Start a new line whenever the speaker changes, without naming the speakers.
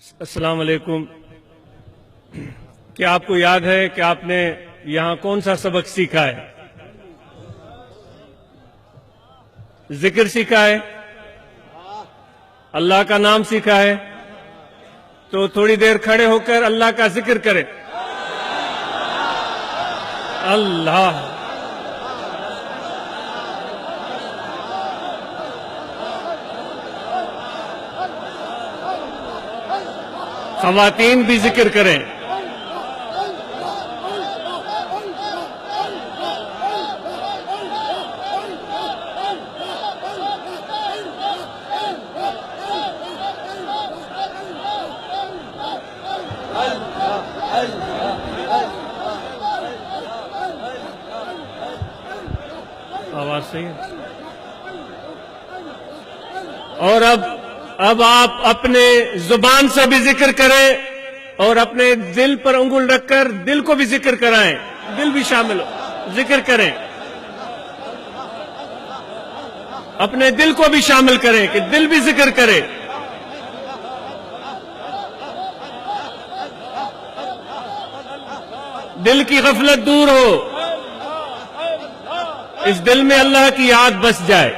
السلام علیکم. کیا آپ کو یاد ہے کہ آپ نے یہاں کون سا سبق سیکھا ہے؟ ذکر سیکھا ہے، اللہ کا نام سیکھا ہے. تو تھوڑی دیر کھڑے ہو کر اللہ کا ذکر کریں. اللہ، خواتین بھی ذکر کریں. آواز صحیح ہے. اور اب آپ اپنے زبان سے بھی ذکر کریں اور اپنے دل پر انگل رکھ کر دل کو بھی ذکر کرائیں. دل بھی شامل ہو، ذکر کریں. اپنے دل کو بھی شامل کریں کہ دل بھی ذکر کرے. دل کی غفلت دور ہو، اس دل میں اللہ کی یاد بس جائے.